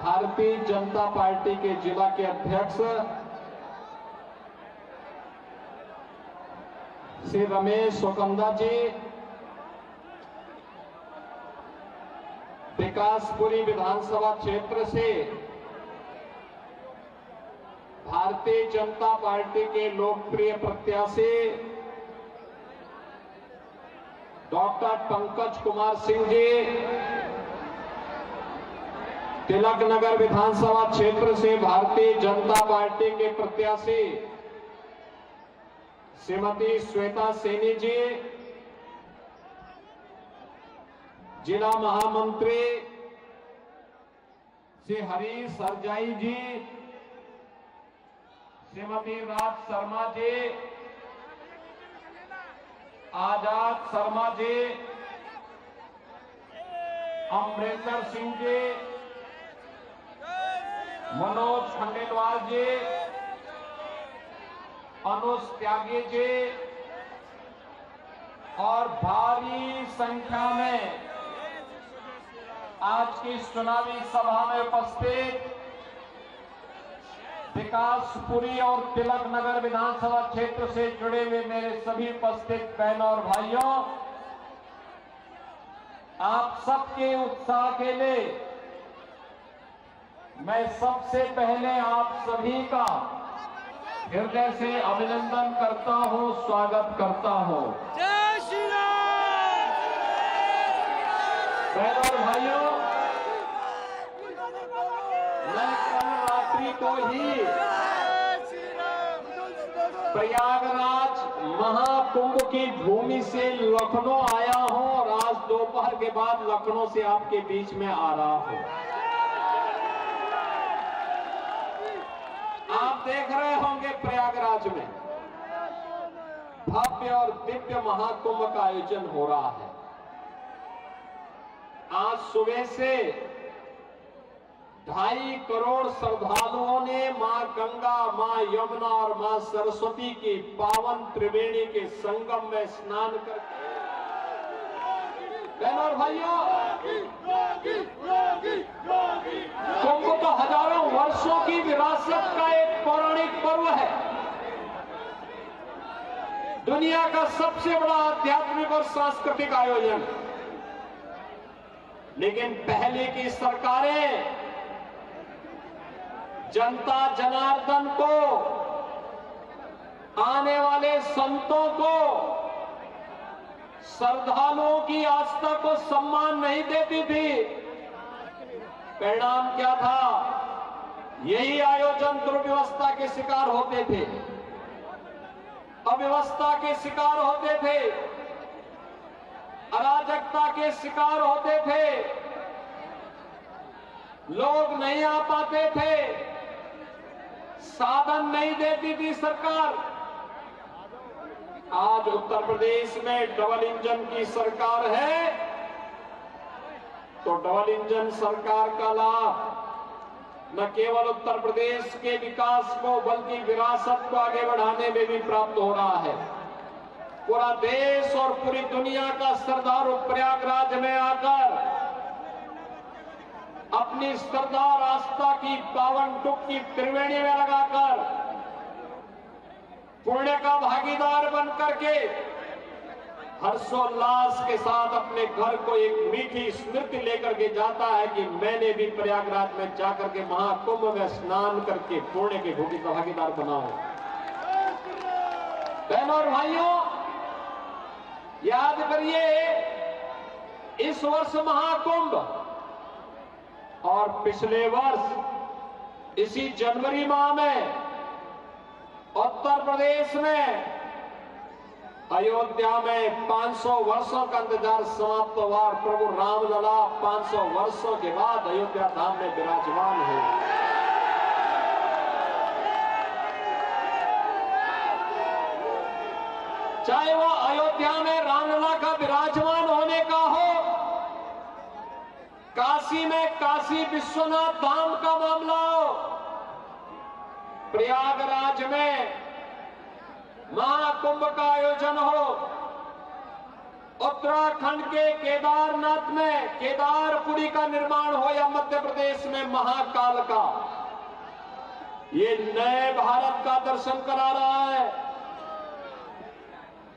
Bharatiya Janata party के जिला के अध्यक्ष श्री रमेश सोकंदा जी, विकासपुरी विधानसभा क्षेत्र से भारतीय जनता पार्टी के लोकप्रिय प्रत्याशी डॉक्टर पंकज कुमार सिंह जी, तिलक नगर विधानसभा क्षेत्र से भारतीय जनता पार्टी के प्रत्याशी श्रीमती श्वेता सैनी जी, जिला महामंत्री श्री हरीश सरजाई जी, श्रीमती राज शर्मा जी, आजाद शर्मा जी, अमरिंदर सिंह जी, मनोज खंडेलवाल जी, अनुज त्यागी जी और भारी संख्या में आज की चुनावी सभा में उपस्थित विकासपुरी और तिलक नगर विधानसभा क्षेत्र से जुड़े हुए मेरे सभी उपस्थित बहनों और भाइयों, आप सबके उत्साह के लिए मैं सबसे पहले आप सभी का हृदय से अभिनंदन करता हूं, स्वागत करता हूं। जय श्री राम। बहनों और भाइयों, मैं कल रात्रि को ही प्रयागराज महाकुंभ की भूमि से लखनऊ आया हूं और आज दोपहर के बाद लखनऊ से आपके बीच में आ रहा हूं। आप देख रहे होंगे प्रयागराज में भव्य और दिव्य महाकुंभ का आयोजन हो रहा है। आज सुबह से 2.5 करोड़ श्रद्धालुओं ने मां गंगा, मां यमुना और मां सरस्वती की पावन त्रिवेणी के संगम में स्नान करके, बहनों और भाइयों, कुंभ तो हजारों वर्षों की विरासत का एक पौराणिक पर्व है। दुनिया का सबसे बड़ा आध्यात्मिक और सांस्कृतिक आयोजन। लेकिन पहले की सरकारें जनता जनार्दन को, आने वाले संतों को, श्रद्धालुओं की आस्था को सम्मान नहीं देती थी। परिणाम क्या था? यही आयोजन दुर्व्यवस्था के शिकार होते थे, अव्यवस्था के शिकार होते थे, अराजकता के शिकार होते थे, लोग नहीं आ पाते थे, साधन नहीं देती थी सरकार। आज उत्तर प्रदेश में डबल इंजन की सरकार है, तो डबल इंजन सरकार का लाभ न केवल उत्तर प्रदेश के विकास को बल्कि विरासत को आगे बढ़ाने में भी प्राप्त हो रहा है। पूरा देश और पूरी दुनिया का श्रद्धालु प्रयागराज में आकर अपनी श्रद्धा और आस्था की पावन डुबकी त्रिवेणी में लगाकर पुण्य का भागीदार बनकर के हर्षोल्लास के साथ अपने घर को एक मीठी स्मृति लेकर के जाता है कि मैंने भी प्रयागराज में जाकर के महाकुंभ में स्नान करके पुण्य के भूमि का भागीदार बना हूं। बहनों और भाइयों, याद करिए, इस वर्ष महाकुंभ और पिछले वर्ष इसी जनवरी माह में उत्तर प्रदेश में अयोध्या में 500 वर्षों का इंतजार समाप्त हुआ और प्रभु रामलला 500 वर्षों के बाद अयोध्या धाम में विराजमान हुए। चाहे वो अयोध्या में रामलला का विराजमान होने का हो, काशी में काशी विश्वनाथ धाम का मामला हो, प्रयागराज में महाकुंभ का आयोजन हो, उत्तराखंड के केदारनाथ में केदारपुरी का निर्माण हो या मध्य प्रदेश में महाकाल का, ये नए भारत का दर्शन करा रहा है।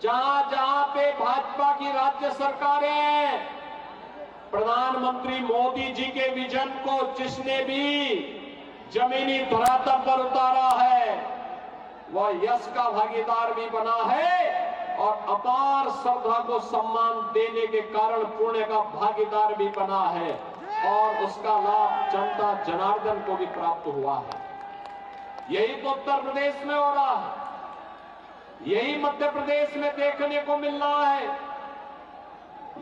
जहां जहां पे भाजपा की राज्य सरकारें हैं, प्रधानमंत्री मोदी जी के विजन को जिसने भी जमीनी धरातल पर उतारा है, वह यश का भागीदार भी बना है और अपार श्रद्धा को सम्मान देने के कारण पुण्य का भागीदार भी बना है और उसका लाभ जनता जनार्दन को भी प्राप्त हुआ है। यही तो उत्तर प्रदेश में हो रहा है, यही मध्य प्रदेश में देखने को मिल रहा है,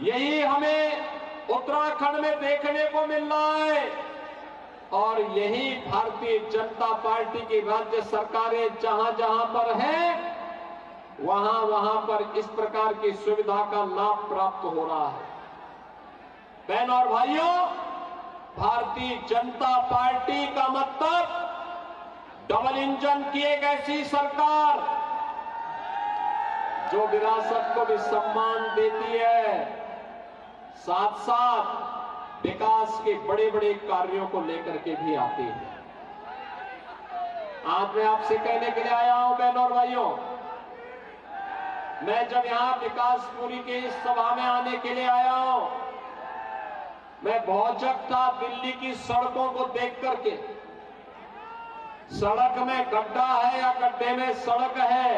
यही हमें उत्तराखंड में देखने को मिल रहा है और यही भारतीय जनता पार्टी की राज्य सरकारें जहां जहां पर हैं, वहां वहां पर इस प्रकार की सुविधा का लाभ प्राप्त हो रहा है। बहन और भाइयों, भारतीय जनता पार्टी का मतलब डबल इंजन की एक ऐसी सरकार जो विरासत को भी सम्मान देती है, साथ साथ विकास के बड़े बड़े कार्यों को लेकर के भी आती है। आज मैं आपसे कहने के लिए आया हूं बहनों और भाइयों, मैं जब यहां विकासपुरी के इस सभा में आने के लिए आया हूं, मैं भौचक था दिल्ली की सड़कों को देख करके। सड़क में गड्ढा है या गड्ढे में सड़क है,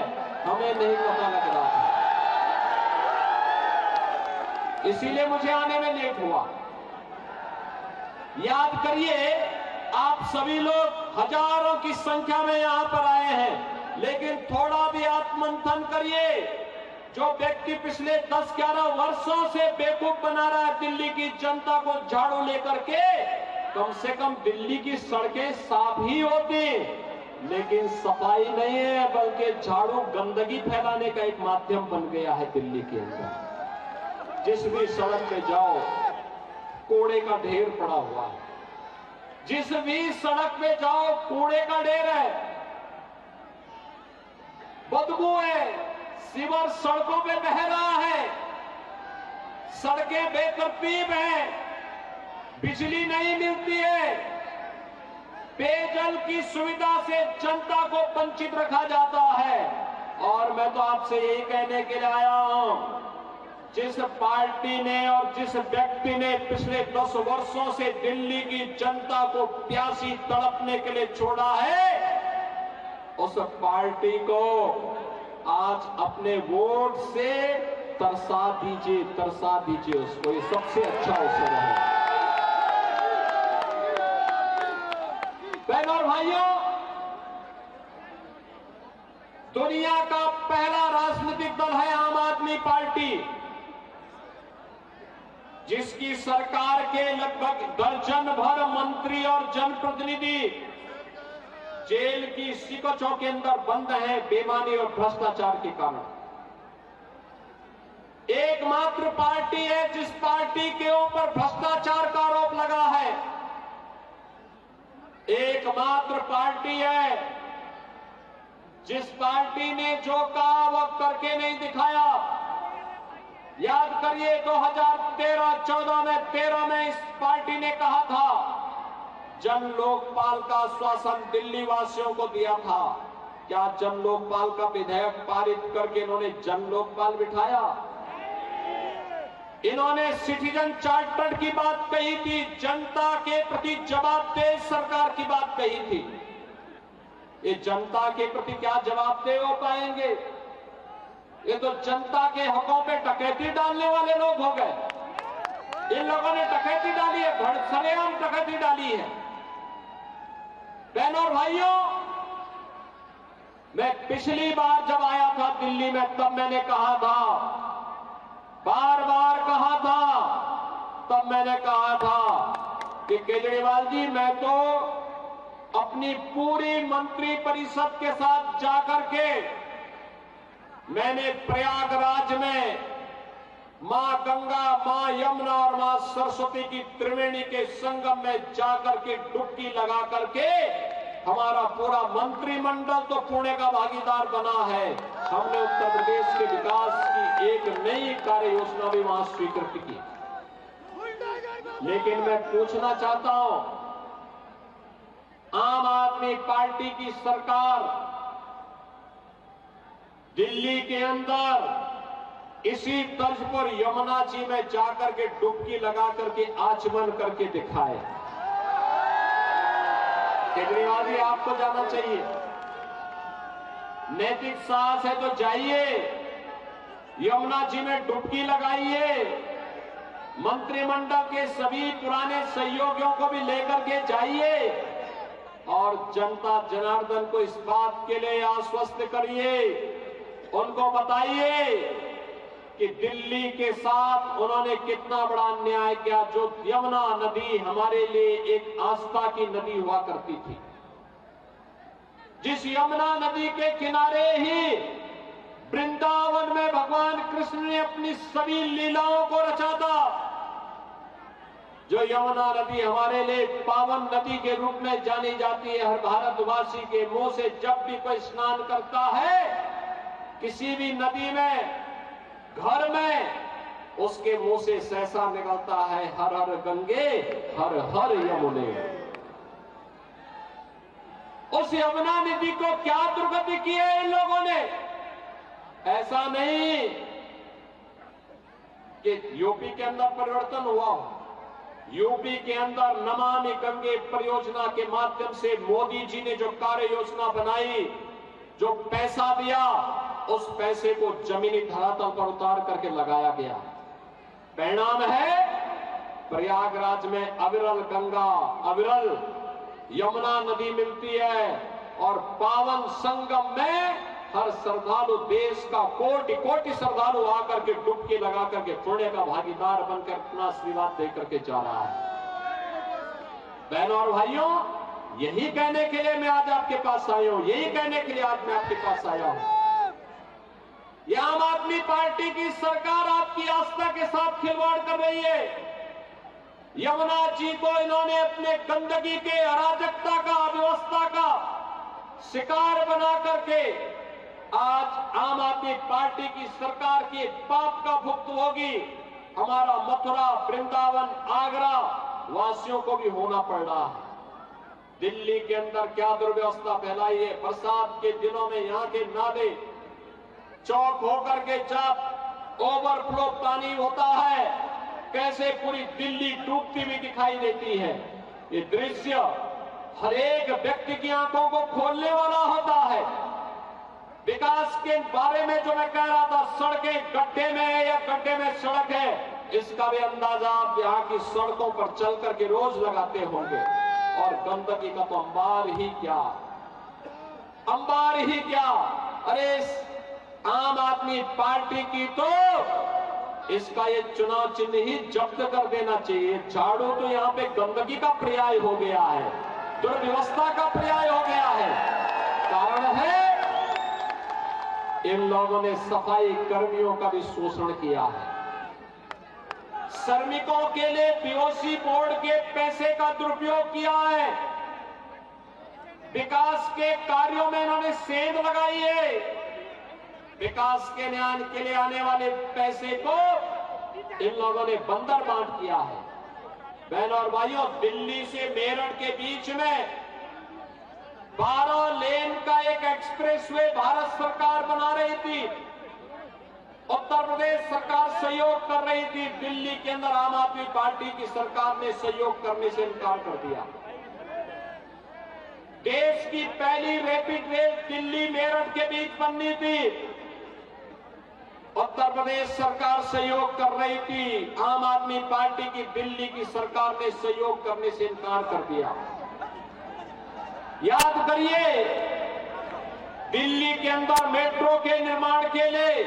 हमें नहीं पता लग रहा था, इसीलिए मुझे आने में लेट हुआ। याद करिए, आप सभी लोग हजारों की संख्या में यहां पर आए हैं, लेकिन थोड़ा भी आत्ममंथन करिए। जो व्यक्ति पिछले 10-11 वर्षों से बेवकूफ बना रहा है दिल्ली की जनता को झाड़ू लेकर के, कम से कम दिल्ली की सड़कें साफ ही होती, लेकिन सफाई नहीं है, बल्कि झाड़ू गंदगी फैलाने का एक माध्यम बन गया है दिल्ली के अंदर। जिस भी सड़क पे जाओ कूड़े का ढेर पड़ा हुआ है, जिस भी सड़क पे जाओ कूड़े का ढेर है, बदबू है, सीवर सड़कों पे बह रहा है, सड़कें बेतरतीब हैं, बिजली नहीं मिलती है, पेयजल की सुविधा से जनता को वंचित रखा जाता है। और मैं तो आपसे यही कहने के लिए आया हूं, जिस पार्टी ने और जिस व्यक्ति ने पिछले 10 वर्षों से दिल्ली की जनता को प्यासी तड़पने के लिए छोड़ा है, उस पार्टी को आज अपने वोट से तरसा दीजिए उसको, ये सबसे अच्छा अवसर है। बहनों और भाइयों, दुनिया का पहला राजनीतिक दल है आम आदमी पार्टी, जिसकी सरकार के लगभग दर्जन भर मंत्री और जनप्रतिनिधि जेल की सिकोचों के अंदर बंद हैं बेईमानी और भ्रष्टाचार के कारण। एकमात्र पार्टी है जिस पार्टी के ऊपर भ्रष्टाचार का आरोप लगा है, एकमात्र पार्टी है जिस पार्टी ने जो कहा वह करके नहीं दिखाया। याद करिए 2013-14 में 13 में इस पार्टी ने कहा था जन लोकपाल का आश्वासन दिल्ली वासियों को दिया था। क्या जन लोकपाल का विधेयक पारित करके इन्होंने जन लोकपाल बिठाया? इन्होंने सिटीजन चार्टर की बात कही थी, जनता के प्रति जवाबदेह सरकार की बात कही थी। ये जनता के प्रति क्या जवाबदेह हो पाएंगे? ये तो जनता के हकों पे डकैती डालने वाले लोग हो गए। इन लोगों ने डकैती डाली है, सरेआम डकैती डाली है। बहनों और भाइयों, मैं पिछली बार जब आया था दिल्ली में, तब मैंने कहा था, बार बार कहा था, तब मैंने कहा था कि केजरीवाल जी, मैं तो अपनी पूरी मंत्री परिषद के साथ जाकर के मैंने प्रयागराज में मां गंगा, मां यमुना और मां सरस्वती की त्रिवेणी के संगम में जाकर के डुबकी लगा करके हमारा पूरा मंत्रिमंडल तो पुणे का भागीदार बना है। हमने उत्तर प्रदेश के विकास की एक नई कार्य योजना भी वहां स्वीकृत की। लेकिन मैं पूछना चाहता हूं, आम आदमी पार्टी की सरकार दिल्ली के अंदर इसी तर्ज पर यमुना जी में जाकर के डुबकी लगा करके आचमन करके दिखाए। केजरीवाल जी, आपको जाना चाहिए, नैतिक साहस है तो जाइए, यमुना जी में डुबकी लगाइए, मंत्रिमंडल के सभी पुराने सहयोगियों को भी लेकर के जाइए और जनता जनार्दन को इस बात के लिए आश्वस्त करिए, उनको बताइए कि दिल्ली के साथ उन्होंने कितना बड़ा अन्याय किया। जो यमुना नदी हमारे लिए एक आस्था की नदी हुआ करती थी, जिस यमुना नदी के किनारे ही वृंदावन में भगवान कृष्ण ने अपनी सभी लीलाओं को रचा था, जो यमुना नदी हमारे लिए पावन नदी के रूप में जानी जाती है। हर भारतवासी के मुंह से जब भी कोई स्नान करता है किसी भी नदी में, घर में, उसके मुंह से सहसा निकलता है, हर हर गंगे हर हर यमुने। उस यमुना नदी को क्या दुर्गति की है इन लोगों ने? ऐसा नहीं कि यूपी के अंदर परिवर्तन हुआ। यूपी के अंदर नमामि गंगे परियोजना के माध्यम से मोदी जी ने जो कार्य योजना बनाई, जो पैसा दिया, उस पैसे को जमीनी धरातल पर उतार करके लगाया गया। परिणाम है प्रयागराज में अविरल गंगा, अविरल यमुना नदी मिलती है और पावन संगम में हर श्रद्धालु, देश का कोटि कोटि श्रद्धालु आकर के डुबकी लगा करके पुण्य का भागीदार बनकर अपना आशीर्वाद देकर के जा रहा है। बहनों और भाइयों, यही कहने के लिए मैं आज आपके पास आया हूं, यही कहने के लिए आज मैं आपके पास आया हूं। यह आम आदमी पार्टी की सरकार आपकी आस्था के साथ खिलवाड़ कर रही है। यमुना जी को इन्होंने अपने गंदगी के, अराजकता का, अव्यवस्था का शिकार बना करके आज आम आदमी पार्टी की सरकार की पाप का भुगतभोगी हमारा मथुरा, वृंदावन, आगरा वासियों को भी होना पड़ रहा है। दिल्ली के अंदर क्या दुर्व्यवस्था फैलाई है। बरसात के दिनों में यहाँ के नाले चौक होकर के जब ओवरफ्लो पानी होता है, कैसे पूरी दिल्ली डूबती हुई दिखाई देती है। ये दृश्य हर एक व्यक्ति की आंखों को खोलने वाला होता है। विकास के बारे में जो मैं कह रहा था, सड़कें गड्ढे में है या गड्ढे में सड़क है, इसका भी अंदाजा आप यहाँ की सड़कों पर चल करके रोज लगाते होंगे। और गंदगी का तो अंबार ही क्या, अंबार ही क्या। अरे आम आदमी पार्टी की तो इसका ये चुनाव चिन्ह ही जब्त कर देना चाहिए। झाड़ू तो यहाँ पे गंदगी का पर्याय हो गया है, दुर्व्यवस्था का पर्याय हो गया है। कारण है इन लोगों ने सफाई कर्मियों का भी शोषण किया है। श्रमिकों के लिए पीओसी बोर्ड के पैसे का दुरुपयोग किया है। विकास के कार्यों में इन्होंने सेंध लगाई है। विकास के न्याय के लिए आने वाले पैसे को इन लोगों ने बंदर बांट किया है। बहनों और भाइयों, दिल्ली से मेरठ के बीच में 12 लेन का एक एक्सप्रेसवे भारत सरकार बना रही थी। उत्तर प्रदेश सरकार सहयोग कर रही थी। दिल्ली के अंदर आम आदमी पार्टी की सरकार ने सहयोग करने से इनकार कर दिया। देश की पहली रैपिड रेल दिल्ली मेरठ के बीच बननी थी। उत्तर प्रदेश सरकार सहयोग कर रही थी। आम आदमी पार्टी की दिल्ली की सरकार ने सहयोग करने से इनकार कर दिया। याद करिए, दिल्ली के अंदर मेट्रो के निर्माण के लिए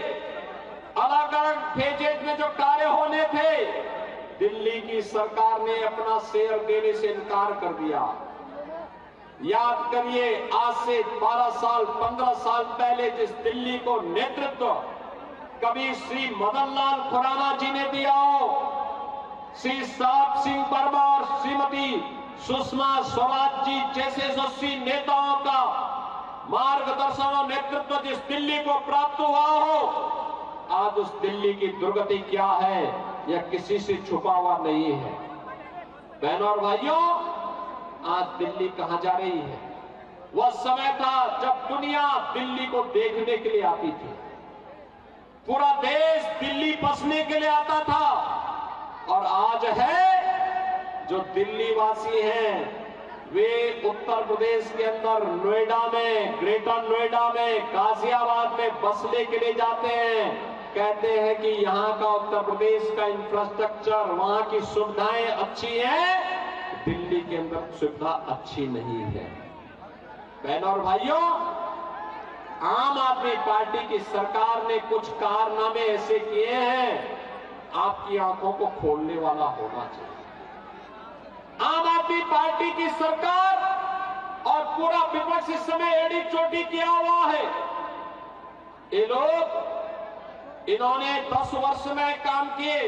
अलग अलग फेजेज में जो कार्य होने थे, दिल्ली की सरकार ने अपना शेयर देने से इनकार कर दिया। याद करिए, आज से 12 साल 15 साल पहले जिस दिल्ली को नेतृत्व कभी श्री मदन लाल खुराना जी ने दिया हो, श्री साहब सिंह वर्मा और श्रीमती सुषमा स्वराज जी जैसे यशस्वी नेताओं का मार्गदर्शन और नेतृत्व जिस दिल्ली को प्राप्त हुआ हो, आज उस दिल्ली की दुर्गति क्या है यह किसी से छुपा हुआ नहीं है। बहनों और भाइयों, आज दिल्ली कहां जा रही है? वह समय था जब दुनिया दिल्ली को देखने के लिए आती थी, पूरा देश दिल्ली बसने के लिए आता था। और आज है जो दिल्ली वासी हैं वे उत्तर प्रदेश के अंदर नोएडा में, ग्रेटर नोएडा में, गाजियाबाद में बसने के लिए जाते हैं। कहते हैं कि यहाँ का उत्तर प्रदेश का इंफ्रास्ट्रक्चर, वहां की सुविधाएं अच्छी हैं, दिल्ली के अंदर सुविधा अच्छी नहीं है। बहनों और भाइयों, आम आदमी पार्टी की सरकार ने कुछ कारनामे ऐसे किए हैं, आपकी आंखों को खोलने वाला होना चाहिए। आम आदमी पार्टी की सरकार और पूरा विपक्ष इस समय एड़ी चोटी किया हुआ है। ये लोग, इन्होंने 10 वर्ष में काम किए,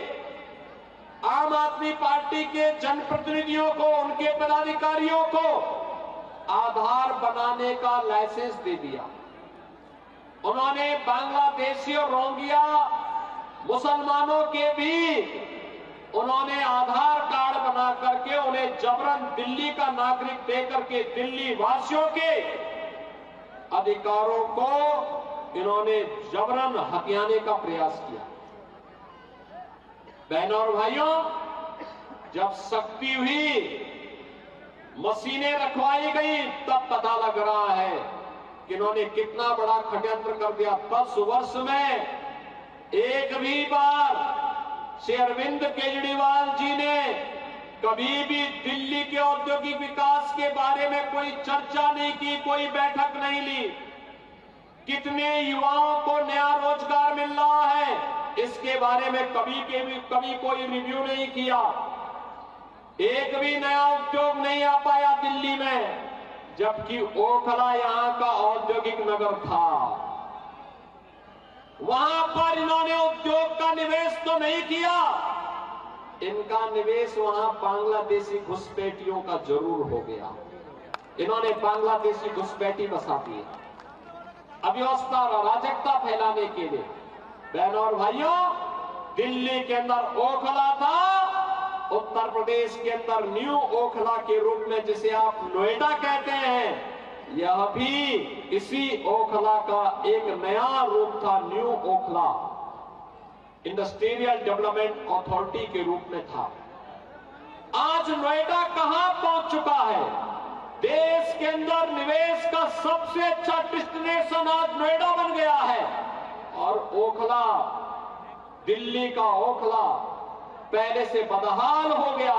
आम आदमी पार्टी के जनप्रतिनिधियों को, उनके पदाधिकारियों को आधार बनाने का लाइसेंस दे दिया। उन्होंने बांग्लादेशी और रोहिंग्या मुसलमानों के भी उन्होंने आधार कार्ड बना करके उन्हें जबरन दिल्ली का नागरिक देकर के दिल्ली वासियों के अधिकारों को इन्होंने जबरन हथियाने का प्रयास किया। बहनों और भाइयों, जब सख्ती हुई, मशीनें रखवाई गई, तब पता लग रहा है कि इन्होंने कितना बड़ा षड्यंत्र कर दिया। 10 वर्ष में एक भी बार श्री अरविंद केजरीवाल जी ने कभी भी दिल्ली के औद्योगिक विकास के बारे में कोई चर्चा नहीं की, कोई बैठक नहीं ली। कितने युवाओं को नया रोजगार मिल रहा है, इसके बारे में कभी कोई रिव्यू नहीं किया। एक भी नया उद्योग नहीं आ पाया दिल्ली में, जबकि ओखला यहां का औद्योगिक नगर था। वहां पर इन्होंने उद्योग का निवेश तो नहीं किया, इनका निवेश वहां बांग्लादेशी घुसपैठियों का जरूर हो गया। इन्होंने बांग्लादेशी घुसपैठी बसा दी अव्यवस्था और अराजकता फैलाने के लिए। बहनों और भाइयों, दिल्ली के अंदर ओखला था, उत्तर प्रदेश के अंदर न्यू ओखला के रूप में जिसे आप नोएडा कहते हैं, यह भी इसी ओखला का एक नया रूप था। New Okhla industrial development authority के रूप में था। आज नोएडा कहां पहुंच चुका है? देश के अंदर निवेश का सबसे अच्छा डेस्टिनेशन आज नोएडा बन गया है। और ओखला, दिल्ली का ओखला पहले से बदहाल हो गया।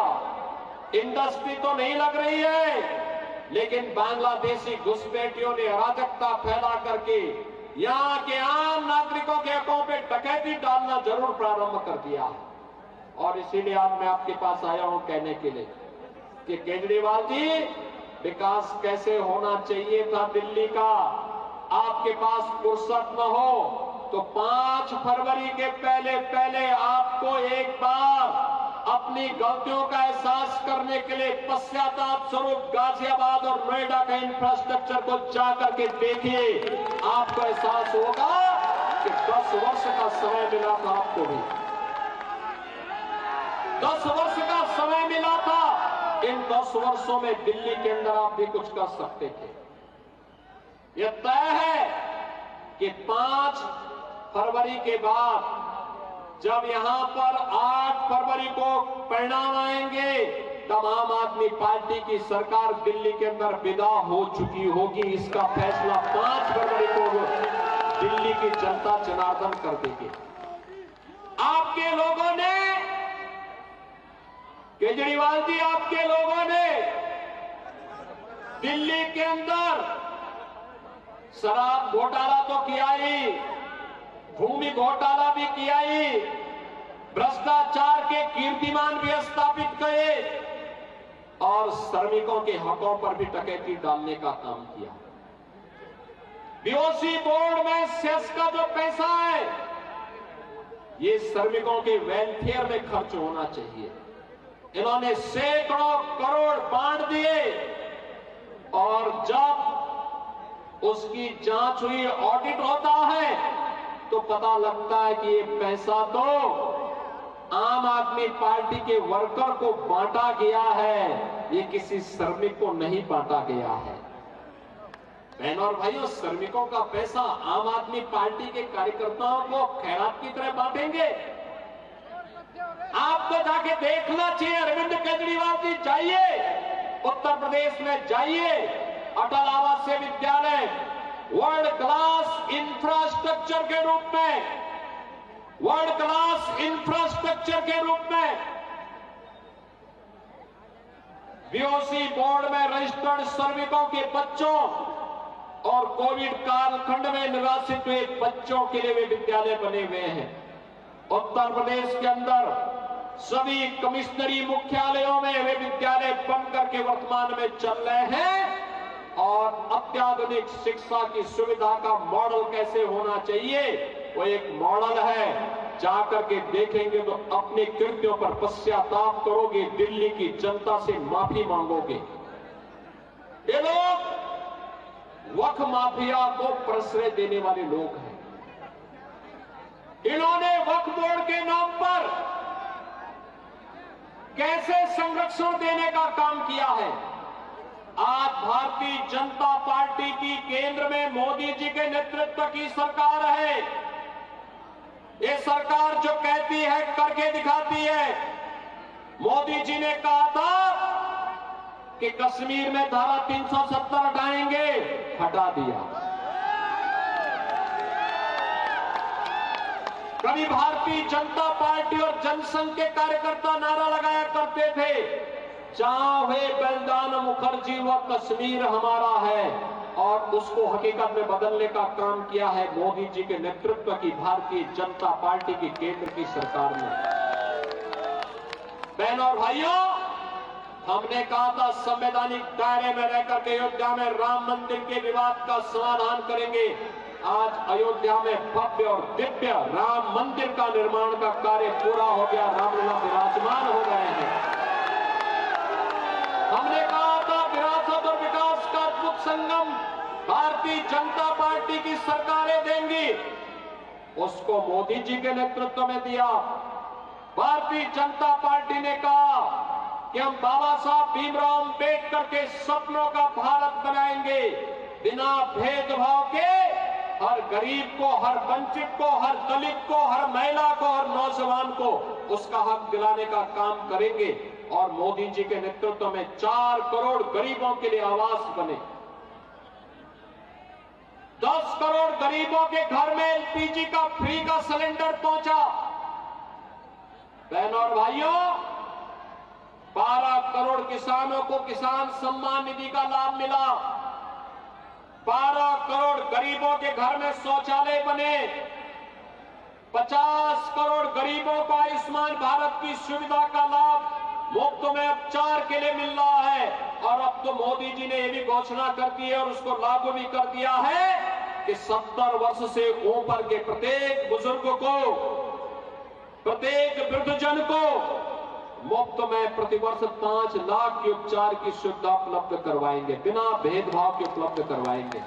इंडस्ट्री तो नहीं लग रही है, लेकिन बांग्लादेशी घुसपैठियों ने अराजकता फैला करके यहां के आम नागरिकों के हकों पे डकैती डालना जरूर प्रारंभ कर दिया। और इसीलिए आज मैं आपके पास आया हूं कहने के लिए कि केजरीवाल जी, विकास कैसे होना चाहिए था दिल्ली का, आपके पास फुर्सत न हो तो 5 फरवरी के पहले आपको एक बार अपनी गलतियों का एहसास करने के लिए पश्चाताप स्वरूप गाजियाबाद और नोएडा का इंफ्रास्ट्रक्चर को जा करके देखिए। आपको एहसास होगा कि 10 वर्ष का समय मिला था आपको भी, 10 वर्ष का समय मिला था। इन 10 वर्षों में दिल्ली के अंदर आप भी कुछ कर सकते थे। यह तय है कि 5 फरवरी के बाद जब यहां पर 8 फरवरी को परिणाम आएंगे, तब आम आदमी पार्टी की सरकार दिल्ली के अंदर विदा हो चुकी होगी। इसका फैसला 5 फरवरी को दिल्ली की जनता जनार्दन कर देगी। आपके लोगों ने, केजरीवाल जी, आपके लोगों ने दिल्ली के अंदर शराब घोटाला तो किया ही, भूमि घोटाला भी किया ही, भ्रष्टाचार के कीर्तिमान भी स्थापित किए और श्रमिकों के हकों पर भी डकैती डालने का काम किया। बीओसी बोर्ड में सेस का जो पैसा है, ये श्रमिकों के वेलफेयर में खर्च होना चाहिए। इन्होंने सैकड़ों करोड़ बांट दिए और जब उसकी जांच हुई, ऑडिट होता है, तो पता लगता है कि ये पैसा तो आम आदमी पार्टी के वर्कर को बांटा गया है, ये किसी श्रमिक को नहीं बांटा गया है। बहनों और भाइयों, श्रमिकों का पैसा आम आदमी पार्टी के कार्यकर्ताओं को खैरात की तरह बांटेंगे? आपको जाके देखना चाहिए। अरविंद केजरीवाल जी, जाइए उत्तर प्रदेश में, जाइए अटल आवासीय विद्यालय वर्ल्ड क्लास इंफ्रास्ट्रक्चर के रूप में, वर्ल्ड क्लास इंफ्रास्ट्रक्चर के रूप में बीओसी बोर्ड में रजिस्टर्ड श्रमिकों के बच्चों और कोविड कालखंड में निराश्रित हुए बच्चों के लिए वे विद्यालय बने हुए हैं। उत्तर प्रदेश के अंदर सभी कमिश्नरी मुख्यालयों में वे विद्यालय बन करके वर्तमान में चल रहे हैं। और अत्याधुनिक शिक्षा की सुविधा का मॉडल कैसे होना चाहिए, वो एक मॉडल है। जाकर के देखेंगे तो अपने कृत्यों पर पश्चाताप करोगे, दिल्ली की जनता से माफी मांगोगे। ये लोग वक्फ माफिया को प्रश्रय देने वाले लोग हैं। इन्होंने वक्फ बोर्ड के नाम पर कैसे संरक्षण देने का काम किया है। आज भारतीय जनता पार्टी की केंद्र में मोदी जी के नेतृत्व की सरकार है। ये सरकार जो कहती है करके दिखाती है। मोदी जी ने कहा था कि कश्मीर में धारा 370 हटाएंगे, हटा दिया। कभी भारतीय जनता पार्टी और जनसंघ के कार्यकर्ता नारा लगाया करते थे, जहां हुए बलिदान मुखर्जी, वह कश्मीर हमारा है, और उसको हकीकत में बदलने का काम किया है मोदी जी के नेतृत्व की भारतीय जनता पार्टी की केंद्र की सरकार ने। बहनों और भाइयों, हमने कहा था संवैधानिक दायरे में रहकर के अयोध्या में राम मंदिर के विवाद का समाधान करेंगे। आज अयोध्या में भव्य और दिव्य राम मंदिर का निर्माण का कार्य पूरा हो गया, रामलला विराजमान हो गए हैं। हमने कहा था विरासत और विकास का अद्भुत संगम भारतीय जनता पार्टी की सरकारें देंगी, उसको मोदी जी के नेतृत्व में दिया। भारतीय जनता पार्टी ने कहा कि हम बाबा साहब भीमराव अंबेडकर के सपनों का भारत बनाएंगे, बिना भेदभाव के हर गरीब को, हर वंचित को, हर दलित को, हर महिला को, हर नौजवान को उसका हक दिलाने का काम करेंगे। और मोदी जी के नेतृत्व में 4 करोड़ गरीबों के लिए आवास बने, 10 करोड़ गरीबों के घर में एलपीजी का फ्री का सिलेंडर पहुंचा। बहनों और भाइयों, 12 करोड़ किसानों को किसान सम्मान निधि का लाभ मिला, 12 करोड़ गरीबों के घर में शौचालय बने, 50 करोड़ गरीबों को आयुष्मान भारत की सुविधा का लाभ मुफ्त में उपचार के लिए मिल रहा है। और अब तो मोदी जी ने यह भी घोषणा कर दी है और उसको लागू भी कर दिया है कि 70 वर्ष से ऊपर के प्रत्येक बुजुर्ग को, प्रत्येक वृद्धजन को मुफ्त में प्रतिवर्ष 5 लाख की उपचार की सुविधा उपलब्ध करवाएंगे, बिना भेदभाव के उपलब्ध करवाएंगे।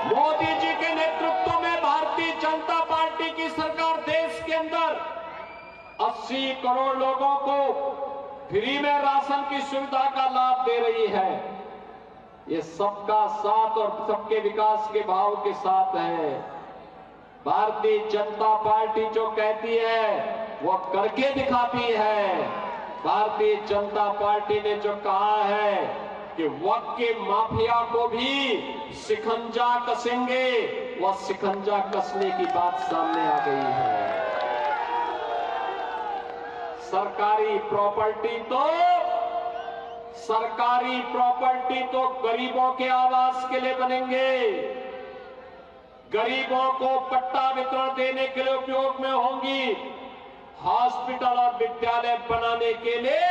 मोदी जी के नेतृत्व में भारतीय जनता पार्टी की सरकार देश के अंदर 80 करोड़ लोगों को फ्री में राशन की सुविधा का लाभ दे रही है। ये सबका साथ और सबके विकास के भाव के साथ है। भारतीय जनता पार्टी जो कहती है वो करके दिखाती है। भारतीय जनता पार्टी ने जो कहा है कि वक्त के माफिया को भी शिकंजा कसेंगे, वह शिकंजा कसने की बात सामने आ गई है। सरकारी प्रॉपर्टी तो गरीबों के आवास के लिए बनेंगे, गरीबों को पट्टा वितरण देने के लिए उपयोग में होंगी, हॉस्पिटल और विद्यालय बनाने के लिए,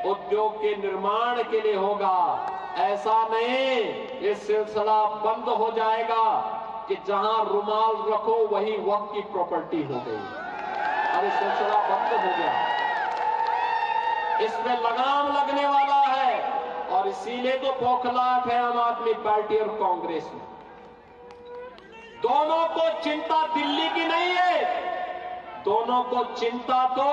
उद्योग के निर्माण के लिए होगा। ऐसा नहीं ये सिलसिला बंद हो जाएगा कि जहां रुमाल रखो वही वक्त की प्रॉपर्टी हो गई। हमारी सिलसिला बंद हो गया। इसमें लगाम लगने वाला है और इसीलिए तो बौखलाहट है आम आदमी पार्टी और कांग्रेस में। दोनों को चिंता दिल्ली की नहीं है, दोनों को चिंता तो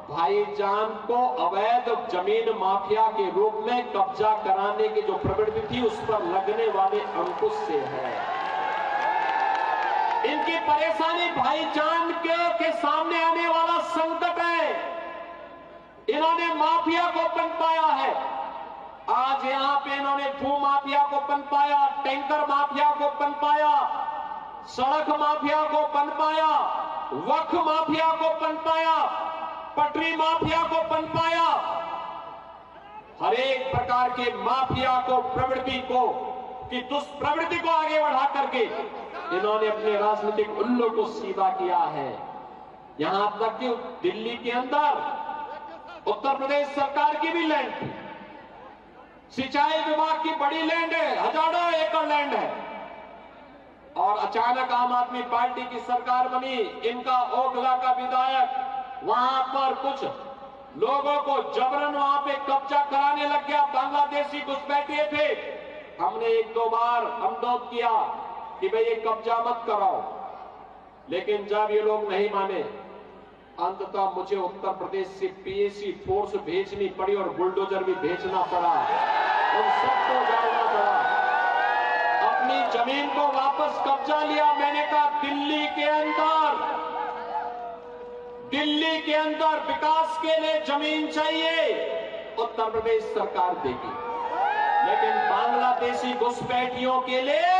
भाईजान को अवैध जमीन माफिया के रूप में कब्जा कराने की जो प्रवृत्ति थी उस पर लगने वाले अंकुश से है। इनकी परेशानी भाईजान के सामने आने वाला संकट है। इन्होंने माफिया को पनपाया है। आज यहां पे इन्होंने भू माफिया को पनपाया, टैंकर माफिया को पनपाया, सड़क माफिया को पनपाया, वक्फ माफिया को पनपाया, पटरी माफिया को पनपाया। हर एक प्रकार के माफिया को, प्रवृत्ति को, कि दुष्प्रवृत्ति को आगे बढ़ा करके इन्होंने अपने राजनीतिक उल्लू को सीधा किया है। यहां तक कि दिल्ली के अंदर उत्तर प्रदेश सरकार की भी लैंड थी, सिंचाई विभाग की बड़ी लैंड है, हजारों एकड़ लैंड है, और अचानक आम आदमी पार्टी की सरकार बनी। इनका ओखला का विधायक वहां पर कुछ लोगों को जबरन वहां पे कब्जा कराने लग गया। बांग्लादेशी घुसपैठिए थे। हमने एक दो बार अनुरोध किया कि भाई ये कब्जा मत कराओ, लेकिन जब ये लोग नहीं माने, अंततः मुझे उत्तर प्रदेश से पीएसी फोर्स भेजनी पड़ी और बुलडोजर भी भेजना पड़ा, उन सबको जाना पड़ा, अपनी जमीन को वापस कब्जा लिया। मैंने कहा दिल्ली के अंदर विकास के लिए जमीन चाहिए, उत्तर प्रदेश सरकार देगी, लेकिन बांग्लादेशी घुसपैठियों के लिए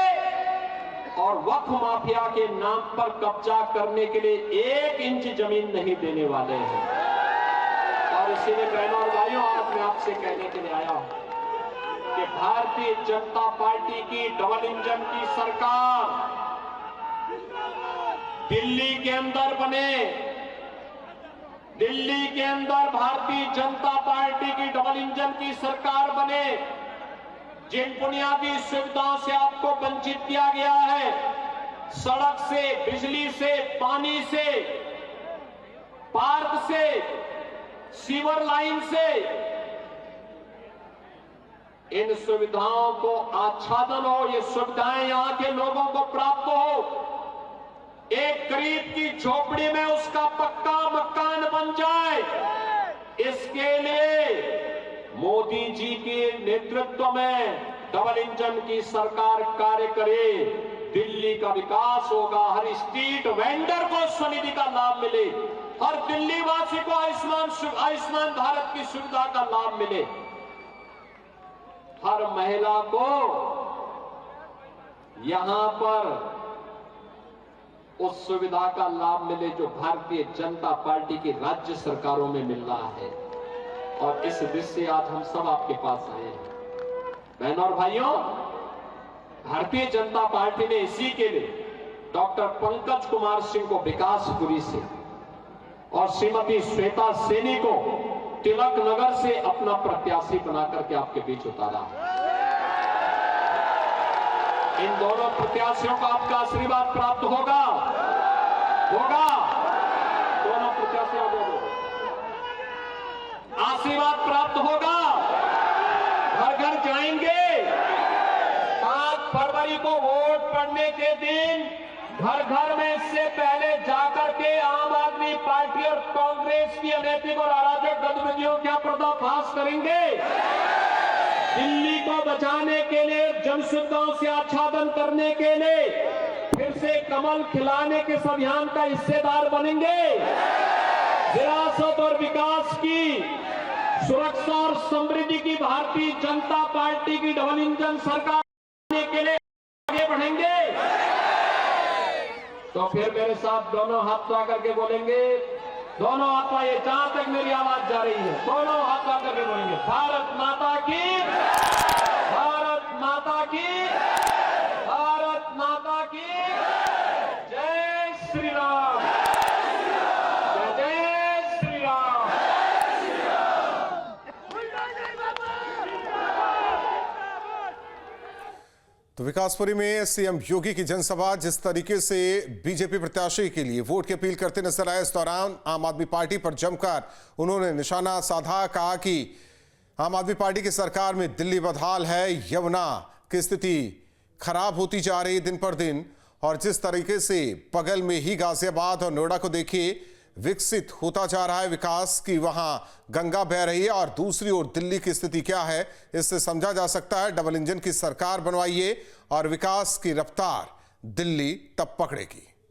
और वक्फ माफिया के नाम पर कब्जा करने के लिए 1 इंच जमीन नहीं देने वाले हैं। और इसीलिए बहनों और भाइयों, आज मैं आपसे कहने के लिए आया हूं कि भारतीय जनता पार्टी की डबल इंजन की सरकार दिल्ली के अंदर बने। दिल्ली के अंदर भारतीय जनता पार्टी की डबल इंजन की सरकार बने। जिन बुनियादी सुविधाओं से आपको वंचित किया गया है, सड़क से, बिजली से, पानी से, पार्क से, सीवर लाइन से, इन सुविधाओं को आच्छादन हो, ये सुविधाएं यहां के लोगों को प्राप्त हो, एक गरीब की झोपड़ी में उसका पक्का मकान बन जाए, इसके लिए मोदी जी के नेतृत्व में डबल इंजन की सरकार कार्य करे। दिल्ली का विकास होगा, हर स्ट्रीट वेंडर को स्वनिधि का लाभ मिले, हर दिल्ली वासी को आयुष्मान भारत की सुविधा का लाभ मिले, हर महिला को यहां पर उस सुविधा का लाभ मिले जो भारतीय जनता पार्टी की राज्य सरकारों में मिल रहा है। और इस दृष्टि से आज हम सब आपके पास आए हैं। बहनों और भाइयों, भारतीय जनता पार्टी ने इसी के लिए डॉक्टर पंकज कुमार सिंह को विकासपुरी से और श्रीमती श्वेता सैनी को तिलक नगर से अपना प्रत्याशी बनाकर के आपके बीच उतारा। इन दोनों प्रत्याशियों को आपका आशीर्वाद प्राप्त होगा। दोनों प्रत्याशियों को आशीर्वाद प्राप्त होगा। घर घर जाएंगे। 5 फरवरी को वोट पड़ने के दिन घर घर में इससे पहले जाकर के आम आदमी पार्टी और कांग्रेस की अनैतिक और अराजक गतिविधियों का पर्दाफाश करेंगे। दिल्ली को बचाने के लिए, जन सुविधाओं से आच्छादन करने के लिए, फिर से कमल खिलाने के इस अभियान का हिस्सेदार बनेंगे। विरासत और विकास की, सुरक्षा और समृद्धि की भारतीय जनता पार्टी की डबल इंजन सरकार के लिए आगे बढ़ेंगे। तो फिर मेरे साथ दोनों हाथ उठा करके बोलेंगे, दोनों हाथ उठाइए, जहां तक मेरी आवाज जा रही है, दोनों हाथ उठा करके बोलेंगे, भारत माता की, भारत माता की, भारत माता की जय श्री राम, जय जय श्री राम। तो विकासपुरी में सीएम योगी की जनसभा जिस तरीके से बीजेपी प्रत्याशी के लिए वोट की अपील करते नजर आए, इस दौरान आम आदमी पार्टी पर जमकर उन्होंने निशाना साधा। कहा कि आम आदमी पार्टी की सरकार में दिल्ली बदहाल है, यमुना की स्थिति खराब होती जा रही दिन पर दिन, और जिस तरीके से बगल में ही गाजियाबाद और नोएडा को देखिए विकसित होता जा रहा है विकास की, वहां गंगा बह रही है, और दूसरी ओर दिल्ली की स्थिति क्या है, इससे समझा जा सकता है डबल इंजन की सरकार बनवाइए और विकास की रफ्तार दिल्ली तब पकड़ेगी।